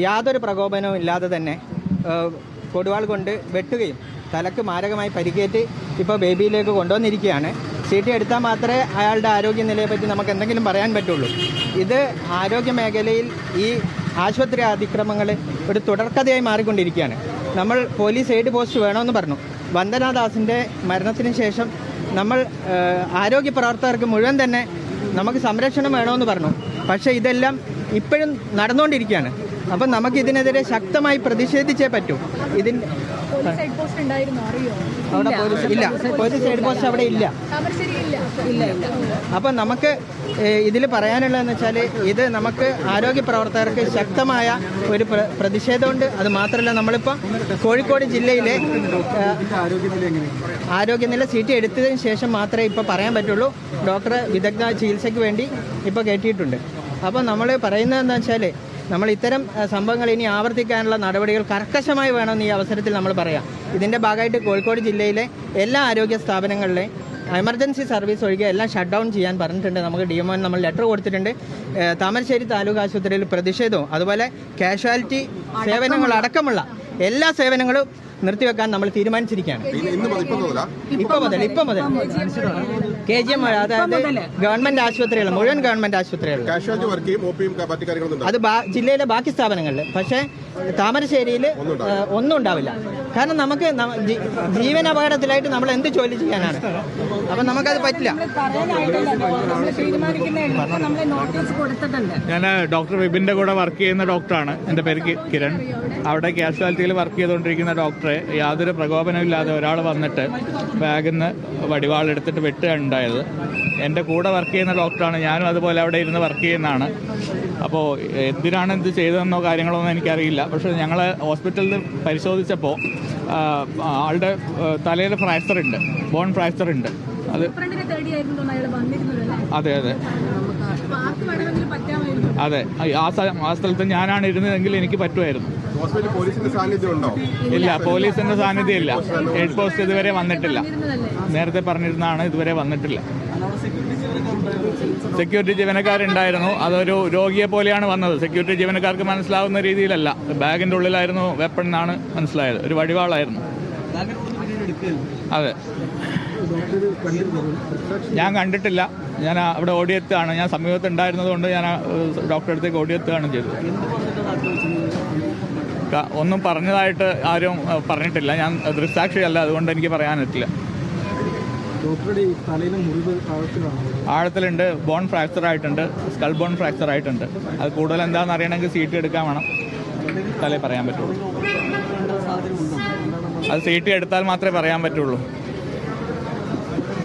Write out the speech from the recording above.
യാതൊരു പ്രകോപനവും ഇല്ലാതെ തന്നെ കൊടുവാൾ കൊണ്ട് വെട്ടുകയും തലക്ക് മാരകമായി പരിക്കേറ്റ് ഇപ്പോൾ ബേബിയിലേക്ക് കൊണ്ടുവന്നിരിക്കുകയാണ്. CT എടുത്താൽ മാത്രമേ അയാളുടെ ആരോഗ്യനിലയെപ്പറ്റി നമുക്ക് എന്തെങ്കിലും പറയാൻ പറ്റുള്ളൂ. ഇത് ആരോഗ്യ മേഖലയിൽ ഈ ആശുപത്രി അതിക്രമങ്ങൾ ഒരു തുടർക്കഥയായി മാറിക്കൊണ്ടിരിക്കുകയാണ്. നമ്മൾ പോലീസ് എയ്ഡ് പോസ്റ്റ് വേണമെന്ന് പറഞ്ഞു. വന്ദനാദാസിൻ്റെ മരണത്തിന് ശേഷം നമ്മൾ ആരോഗ്യ പ്രവർത്തകർക്ക് മുഴുവൻ തന്നെ നമുക്ക് സംരക്ഷണം വേണമെന്ന് പറഞ്ഞു. പക്ഷേ ഇതെല്ലാം ഇപ്പോഴും നടന്നുകൊണ്ടിരിക്കുകയാണ്. അപ്പം നമുക്കിതിനെതിരെ ശക്തമായി പ്രതിഷേധിച്ചേ പറ്റൂ. അവിടെ പോലീസ് ഇല്ല, പോലീസ് ഹെഡ് പോസ്റ്റ് അവിടെ ഇല്ല. അപ്പം നമുക്ക് ഇതിൽ പറയാനുള്ളതെന്ന് വെച്ചാൽ ഇത് നമുക്ക് ആരോഗ്യ പ്രവർത്തകർക്ക് ശക്തമായ ഒരു പ്രതിഷേധമുണ്ട്. അത് മാത്രമല്ല, നമ്മളിപ്പോൾ കോഴിക്കോട് ജില്ലയിലെ ആരോഗ്യനില CT എടുത്തതിന് ശേഷം മാത്രമേ ഇപ്പോൾ പറയാൻ പറ്റുള്ളൂ. ഡോക്ടർ വിദഗ്ധ ചികിത്സയ്ക്ക് വേണ്ടി ഇപ്പോൾ കയറ്റിയിട്ടുണ്ട്. അപ്പോൾ നമ്മൾ പറയുന്നതെന്ന് വെച്ചാൽ നമ്മൾ ഇത്തരം സംഭവങ്ങൾ ഇനി ആവർത്തിക്കാനുള്ള നടപടികൾ കർക്കശമായി വേണമെന്ന് ഈ അവസരത്തിൽ നമ്മൾ പറയാം. ഇതിൻ്റെ ഭാഗമായിട്ട് കോഴിക്കോട് ജില്ലയിലെ എല്ലാ ആരോഗ്യ സ്ഥാപനങ്ങളിലെയും എമർജൻസി സർവീസ് ഒഴികെ എല്ലാം ഷട്ട് ഡൗൺ ചെയ്യാൻ പറഞ്ഞിട്ടുണ്ട്. നമുക്ക് DMO നമ്മൾ ലെറ്റർ കൊടുത്തിട്ടുണ്ട്. താമരശ്ശേരി താലൂക്ക് ആശുപത്രിയിൽ പ്രതിഷേധവും അതുപോലെ കാഷ്വാലിറ്റി സേവനങ്ങളടക്കമുള്ള എല്ലാ സേവനങ്ങളും നിർത്തിവെക്കാൻ നമ്മൾ തീരുമാനിച്ചിരിക്കുകയാണ്. ഇപ്പം മുതൽ KGM, അതായത് ഗവൺമെന്റ് ആശുപത്രികൾ, മുഴുവൻ ഗവൺമെന്റ് ആശുപത്രികൾ, അത് ജില്ലയിലെ ബാക്കി സ്ഥാപനങ്ങളിൽ. പക്ഷേ താമരശ്ശേരിയിൽ ഒന്നും ഉണ്ടാവില്ല. കാരണം നമുക്ക് ജീവൻ അപകടത്തിലായിട്ട് നമ്മൾ എന്ത് ജോലി ചെയ്യാനാണ്? അപ്പം നമുക്കത് പറ്റില്ല. ഞാൻ ഡോക്ടർ വിപിൻ്റെ കൂടെ വർക്ക് ചെയ്യുന്ന ഡോക്ടറാണ്. എൻ്റെ പേര് കിരൺ. അവിടെ കാഷ്വാലിറ്റിയിൽ വർക്ക് ചെയ്തുകൊണ്ടിരിക്കുന്ന ഡോക്ടറെ യാതൊരു പ്രകോപനമില്ലാതെ ഒരാൾ വന്നിട്ട് ബാഗിൽ നിന്ന് വടിവാളെടുത്തിട്ട് വെട്ടുകയുണ്ടായത്. എൻ്റെ കൂടെ വർക്ക് ചെയ്യുന്ന ഡോക്ടറാണ്. ഞാനും അതുപോലെ അവിടെ ഇരുന്ന് വർക്ക് ചെയ്യുന്നതാണ്. അപ്പോൾ എന്തിനാണ് ഇത് ചെയ്തതെന്നോ കാര്യങ്ങളോ ഒന്നും എനിക്കറിയില്ല. പക്ഷേ ഞങ്ങൾ ഹോസ്പിറ്റലിൽ പരിശോധിച്ചപ്പോൾ ആളുടെ തലയിൽ ഫ്രാക്ചർ ഉണ്ട്, ബോൺ ഫ്രാക്ചർ ഉണ്ട്. അത് അതെ അതെ അതെ ആ സ്ഥലത്ത് ഞാനാണ് ഇരുന്നതെങ്കിൽ എനിക്ക് പറ്റുമായിരുന്നു. ഇല്ല, പോലീസിന്റെ സാന്നിധ്യം ഇല്ല. ഹെഡ് പോസ്റ്റ് ഇതുവരെ വന്നിട്ടില്ല. നേരത്തെ പറഞ്ഞിരുന്നതാണ്, ഇതുവരെ വന്നിട്ടില്ല. സെക്യൂരിറ്റി ജീവനക്കാരുണ്ടായിരുന്നു. അതൊരു രോഗിയെ പോലെയാണ് വന്നത്. സെക്യൂരിറ്റി ജീവനക്കാർക്ക് മനസ്സിലാവുന്ന രീതിയിലല്ല. ബാഗിൻ്റെ ഉള്ളിലായിരുന്നു വെപ്പൺ എന്നാണ് മനസ്സിലായത്. ഒരു വടിവാളായിരുന്നു. അതെ, ഞാൻ കണ്ടിട്ടില്ല. ഞാൻ അവിടെ ഓടിയെത്തുകയാണ്. ഞാൻ സമീപത്ത് ഉണ്ടായിരുന്നത് കൊണ്ട് ഞാൻ ഡോക്ടറെ അടുത്തേക്ക് ഓടിയെത്തുകയാണ് ചെയ്തത്. ഒന്നും പറഞ്ഞതായിട്ട് ആരും പറഞ്ഞിട്ടില്ല. ഞാൻ ദൃക്സാക്ഷിയല്ല, അതുകൊണ്ട് എനിക്ക് പറയാൻ പറ്റില്ല. ആഴത്തിലുണ്ട്, ബോൺ ഫ്രാക്ചർ ആയിട്ടുണ്ട്, സ്കൾ ബോൺ ഫ്രാക്ചർ ആയിട്ടുണ്ട്. അത് കൂടുതൽ എന്താണെന്ന് അറിയണമെങ്കിൽ CT എടുക്കാൻ വേണം, തലേ പറയാൻ പറ്റുള്ളൂ. അത് CT എടുത്താൽ മാത്രമേ പറയാൻ പറ്റുള്ളൂ.